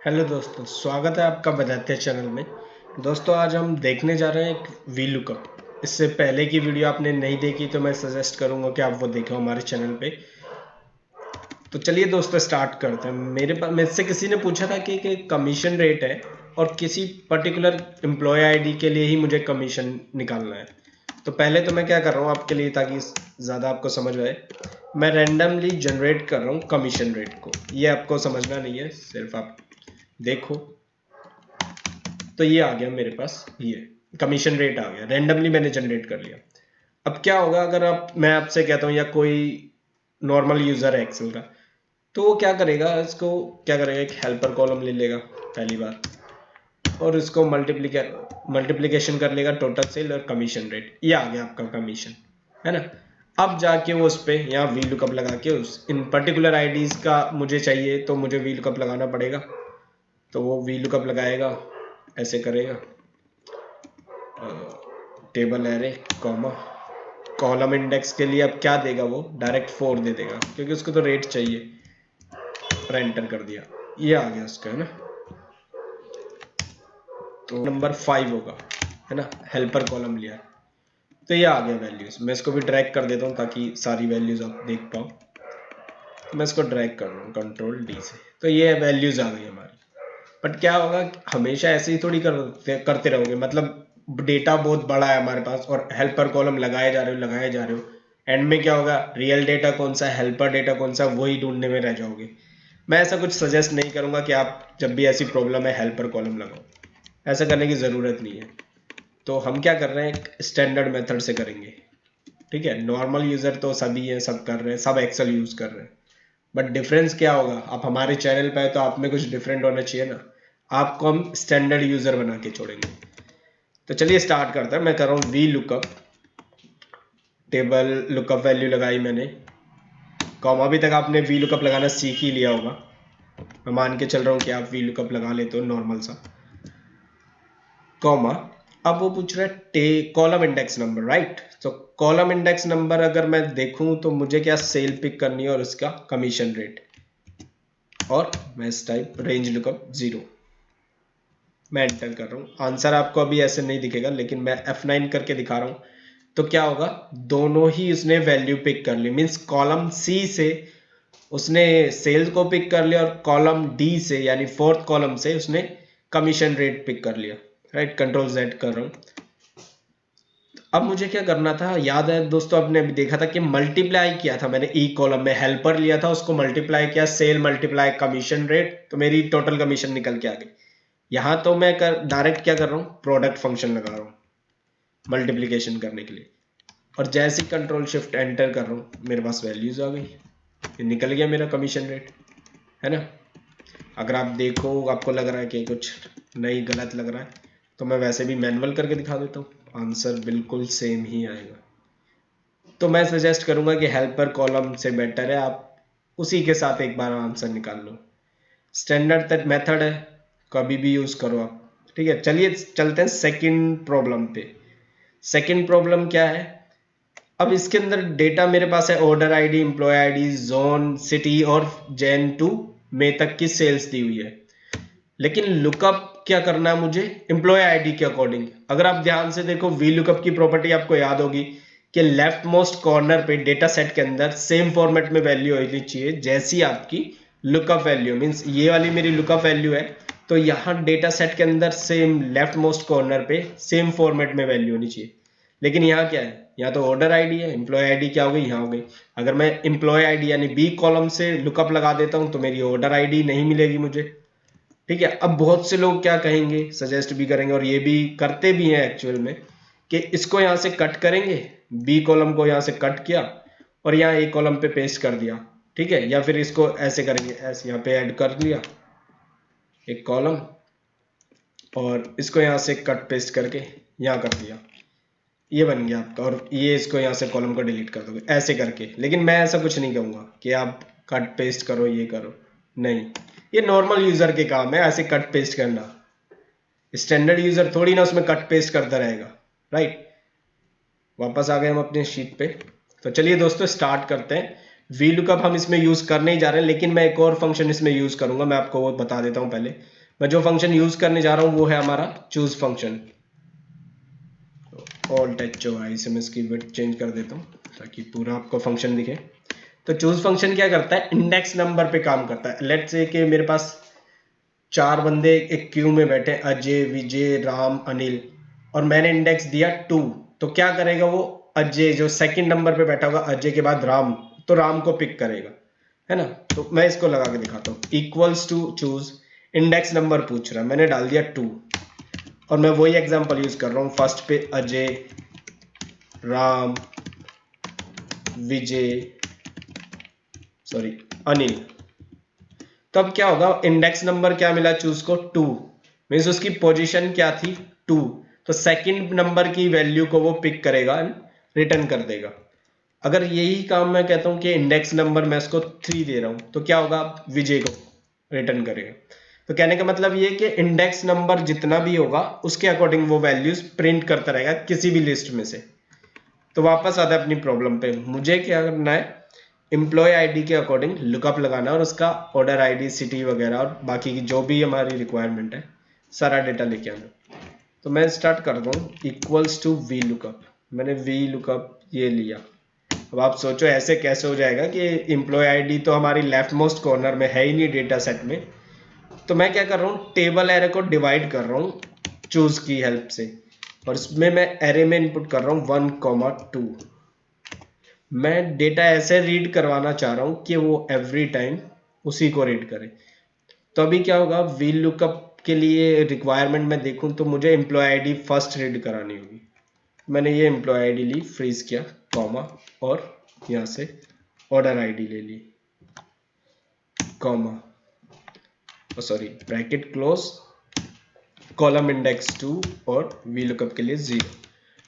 Hello दोस्तों, स्वागत है आपका बजाते चैनल में। दोस्तों, आज हम देखने जा रहे हैं एक वी लुकअप। इससे पहले की वीडियो आपने नहीं देखी तो मैं सजेस्ट करूंगा कि आप वो देखें हमारे चैनल पे। तो चलिए दोस्तों, स्टार्ट करते हैं। मेरे से किसी ने पूछा था कि कमीशन रेट है और किसी पर्टिकुलर एम्प्लॉय आईडी के लिए ही मुझे कमीशन निकालना है। तो पहले तो मैं क्या कर रहा हूँ आपके लिए, ताकि ज़्यादा आपको समझ आए, मैं रैंडमली जनरेट कर रहा हूँ कमीशन रेट को। ये आपको समझना नहीं है, सिर्फ आप देखो। तो ये आ गया मेरे पास, ये कमीशन रेट आ गया, रैंडमली मैंने जनरेट कर लिया। अब क्या होगा अगर मैं आपसे कहता हूँ या कोई नॉर्मल यूज़र है एक्सेल का, तो वो क्या करेगा, इसको क्या करेगा, एक हेल्पर कॉलम ले लेगा पहली बार, और इसको मल्टीप्लिकेशन कर लेगा टोटल सेल और कमीशन रेट। ये आ गया आपका कमीशन, है ना। अब जाके वो उस पर यहाँ वी लुकअप लगा के उस इन पर्टिकुलर आईडीज़ का मुझे चाहिए, तो मुझे वी लुकअप लगाना पड़ेगा। तो वो वी लुकअप लगाएगा, ऐसे करेगा, table array comma column index के लिए अब क्या देगा, वो डायरेक्ट 4 दे देगा क्योंकि उसको तो रेट चाहिए। और एंटर कर दिया, ये आ गया उसका, है ना। तो नंबर 5 होगा, है ना, हेल्पर कॉलम लिया। तो ये आ गया वैल्यूज। मैं इसको भी ड्रैग कर देता हूँ ताकि सारी वैल्यूज आप देख पाओ। तो मैं इसको ड्रैग कर रहा हूँ कंट्रोल डी से, तो ये वैल्यूज आ गई हमारी। बट क्या होगा, हमेशा ऐसे ही थोड़ी करते रहोगे। मतलब डेटा बहुत बड़ा है हमारे पास और हेल्पर कॉलम लगाए जा रहे हो। एंड में क्या होगा, रियल डेटा कौन सा है, हेल्पर डेटा कौन सा, वही ढूंढने में रह जाओगे। मैं ऐसा कुछ सजेस्ट नहीं करूंगा कि आप जब भी ऐसी प्रॉब्लम है हेल्पर कॉलम लगाओ। ऐसा करने की ज़रूरत नहीं है। तो हम क्या कर रहे हैं, एक स्टैंडर्ड मेथड से करेंगे। ठीक है, नॉर्मल यूज़र तो सभी है, सब कर रहे हैं, सब एक्सेल यूज़ कर रहे हैं। बट डिफरेंस क्या होगा, आप हमारे चैनल पे है तो आप में कुछ डिफरेंट होना चाहिए ना। आपको हम स्टैंडर्ड यूजर बना के छोड़ेंगे। तो चलिए स्टार्ट करते हैं। मैं कर रहा हूँ V lookup, table lookup value लगाई मैंने, कॉमा। अभी तक आपने वी लुकअप लगाना सीख ही लिया होगा। मैं मान के चल रहा हूँ कि आप वी लुकअप लगा लेते हो नॉर्मल सा, कॉमा। अब वो पूछ रहा है कॉलम इंडेक्स नंबर, राइट। तो कॉलम इंडेक्स नंबर अगर मैं देखूं तो मुझे क्या सेल पिक करनी है और उसका कमीशन रेट, और मैं इस टाइप रेंज लुकअप 0। मैं एंटर कर रहा हूँ। आंसर आपको अभी ऐसे नहीं दिखेगा, लेकिन मैं F9 करके दिखा रहा हूँ। तो क्या होगा, दोनों ही उसने वैल्यू पिक कर ली। मीन्स कॉलम सी से उसने सेल्स को पिक कर लिया और कॉलम डी से यानी फोर्थ कॉलम से उसने कमीशन रेट पिक कर लिया। राइट, कंट्रोल Z कर रहा हूँ। अब मुझे क्या करना था, याद है दोस्तों, आपने अभी देखा था कि मल्टीप्लाई किया था मैंने। ई कॉलम में हेल्पर लिया था, उसको मल्टीप्लाई किया, सेल मल्टीप्लाई कमीशन रेट, तो मेरी टोटल कमीशन निकल के आ गई। यहाँ तो मैं डायरेक्ट क्या कर रहा हूँ, प्रोडक्ट फंक्शन लगा रहा हूँ मल्टीप्लिकेशन करने के लिए। और जैसे ही कंट्रोल शिफ्ट एंटर कर रहा हूँ, मेरे पास वैल्यूज आ गई, ये निकल गया मेरा कमीशन रेट, है ना। अगर आप देखो, आपको लग रहा है कि कुछ नहीं, गलत लग रहा है, तो मैं वैसे भी मैनुअल करके दिखा देता हूँ, आंसर बिल्कुल सेम ही आएगा। तो मैं सजेस्ट करूंगा कि हेल्पर कॉलम से बेटर है आप उसी के साथ एक बार आंसर निकाल लो। स्टैंडर्ड मेथड है, कभी भी यूज करो आप। ठीक है, चलिए चलते हैं सेकंड प्रॉब्लम पे। सेकंड प्रॉब्लम क्या है, अब इसके अंदर डेटा मेरे पास है, order ID, employee ID, zone, city और जैन टू मई तक की सेल्स दी हुई है। लेकिन लुकअप क्या करना है मुझे, एम्प्लॉय आईडी के अकॉर्डिंग। अगर आप ध्यान से देखो, वी लुकअप की प्रॉपर्टी आपको याद होगी कि लेफ्ट मोस्ट कॉर्नर पे डेटा सेट के अंदर सेम फॉर्मेट में वैल्यू होनी चाहिए जैसी आपकी लुकअप वैल्यू। मींस ये वाली मेरी लुकअप वैल्यू है, तो यहाँ डेटा सेट के अंदर सेम लेफ्ट मोस्ट कॉर्नर पे सेम फॉर्मेट में वैल्यू होनी चाहिए। लेकिन यहाँ क्या है, यहाँ तो ऑर्डर आईडी है, एम्प्लॉय आईडी क्या हो गई, यहाँ हो गई। अगर मैं एम्प्लॉय आईडी यानी बी कॉलम से लुकअप लगा देता हूँ तो मेरी ऑर्डर आईडी नहीं मिलेगी मुझे। ठीक है, अब बहुत से लोग क्या कहेंगे, सजेस्ट भी करेंगे और ये भी करते भी हैं एक्चुअल में, कि इसको यहाँ से कट करेंगे, बी कॉलम को यहाँ से कट किया और यहाँ ए कॉलम पे पेस्ट कर दिया। ठीक है, या फिर इसको ऐसे करेंगे, ऐसे यहाँ पे ऐड कर लिया एक कॉलम और इसको यहाँ से कट पेस्ट करके यहाँ कर दिया, ये बन गया आपका। और ये इसको यहाँ से कॉलम को डिलीट कर दोगे ऐसे करके। लेकिन मैं ऐसा कुछ नहीं कहूँगा कि आप कट पेस्ट करो, ये करो, नहीं। ये नॉर्मल यूजर के काम है ऐसे कट पेस्ट करना। स्टैंडर्ड यूजर थोड़ी ना उसमें कट पेस्ट करता रहेगा, राइट। वापस आ गए हम अपने शीट पे। तो चलिए दोस्तों स्टार्ट करते हैं। वी लुकअप हम इसमें यूज कर नहीं जा रहे हैं, लेकिन मैं एक और फंक्शन इसमें यूज करूंगा, मैं आपको वो बता देता हूँ पहले। मैं जो फंक्शन यूज करने जा रहा हूं वो है हमारा choose function. Alt H O I, इसे मैं इसकी विड्थ चेंज कर देता हूँ ताकि पूरा आपको फंक्शन दिखे। तो चूज फंक्शन क्या करता है, इंडेक्स नंबर पे काम करता है। लेट्स से कि मेरे पास 4 बंदे एक क्यू में बैठे, अजय, विजय, राम, अनिल, और मैंने इंडेक्स दिया 2। तो क्या करेगा वो, अजय जो सेकंड नंबर पे बैठा होगा, अजय के बाद राम, तो राम को पिक करेगा, है ना। तो मैं इसको लगा के दिखाता हूँ, equals to choose index number पूछ रहा है, मैंने डाल दिया 2, और मैं वही एग्जांपल यूज कर रहा हूँ। फर्स्ट पे अजय, राम, विजय, सॉरी अनिल। तो अब क्या होगा, इंडेक्स नंबर क्या मिला चूज को, 2, मीन्स उसकी पोजीशन क्या थी, 2। तो सेकंड नंबर की वैल्यू को वो पिक करेगा, रिटर्न कर देगा। अगर यही काम मैं कहता हूं कि इंडेक्स नंबर मैं इसको 3 दे रहा हूं, तो क्या होगा, विजय को रिटर्न करेगा। तो कहने का मतलब ये कि इंडेक्स नंबर जितना भी होगा उसके अकॉर्डिंग वो वैल्यूज प्रिंट करता रहेगा किसी भी लिस्ट में से। तो वापस आता है अपनी प्रॉब्लम पे, मुझे क्या करना है, एम्प्लॉय आईडी के अकॉर्डिंग लुकअप लगाना और उसका ऑर्डर आईडी, सिटी वगैरह और बाकी की जो भी हमारी रिक्वायरमेंट है सारा डेटा लेके आना। तो मैं स्टार्ट कर दूँ इक्वल्स टू वी लुकअप। मैंने वी लुकअप ये लिया। अब आप सोचो ऐसे कैसे हो जाएगा कि एम्प्लॉय आईडी तो हमारी लेफ्ट मोस्ट कॉर्नर में है ही नहीं डेटा सेट में। तो मैं क्या कर रहा हूँ, टेबल एरे को डिवाइड कर रहा हूँ चूज की हेल्प से, और इसमें मैं एरे में इनपुट कर रहा हूँ 1,2। मैं डेटा ऐसे रीड करवाना चाह रहा हूँ कि वो एवरी टाइम उसी को रीड करे। तो अभी क्या होगा, व्हील लुकअप के लिए रिक्वायरमेंट में देखूं तो मुझे एम्प्लॉय आईडी फर्स्ट रीड करानी होगी। मैंने ये एम्प्लॉय आईडी ली, फ्रीज किया, कॉमा, और यहाँ से ऑर्डर आईडी ले ली, comma, sorry bracket close, column index 2 और वी लुकअप के लिए 0।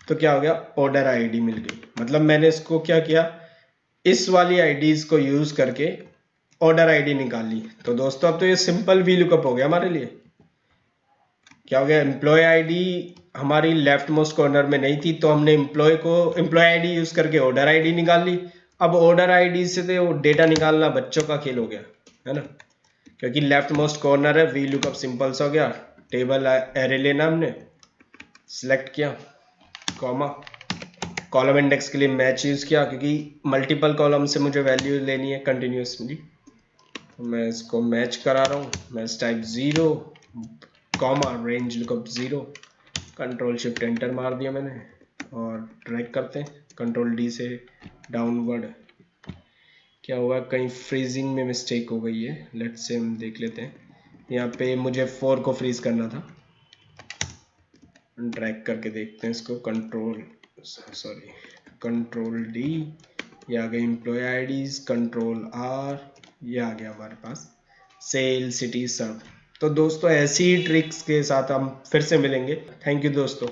तो क्या हो गया, ऑर्डर आईडी मिल गई। मतलब मैंने इसको क्या किया, इस वाली आईडीज को यूज करके ऑर्डर आईडी निकाल ली। तो दोस्तों अब तो ये सिंपल वी लुकअप हो गया हमारे लिए। क्या हो गया, एम्प्लॉय आईडी हमारी लेफ्ट मोस्ट कॉर्नर में नहीं थी, तो हमने एम्प्लॉय आईडी यूज करके ऑर्डर आईडी निकाल ली। अब ऑर्डर आईडी से तो डेटा निकालना बच्चों का खेल हो गया, है ना, क्योंकि लेफ्ट मोस्ट कॉर्नर है। वी लुकअप सिंपल सा हो गया, टेबल एरे लेना हमने, सिलेक्ट किया, कॉमा, कॉलम इंडेक्स के लिए मैच यूज किया क्योंकि मल्टीपल कॉलम से मुझे वैल्यू लेनी है कंटिन्यूसली। तो मैं इसको मैच करा रहा हूँ, match type 0, comma, range lookup 0, control shift enter मार दिया मैंने, और ड्रैग करते हैं कंट्रोल डी से डाउनवर्ड। क्या हुआ, कहीं फ्रीजिंग में मिस्टेक हो गई है, लेट्स से हम देख लेते हैं। यहाँ पे मुझे 4 को फ्रीज करना था, ड्रैग करके देखते हैं इसको, कंट्रोल डी, ये आ गई एम्प्लॉय आईडीज, कंट्रोल आर, ये आ गया हमारे पास सेल, सिटी, सर्व। तो दोस्तों ऐसी ही ट्रिक्स के साथ हम फिर से मिलेंगे। थैंक यू दोस्तों।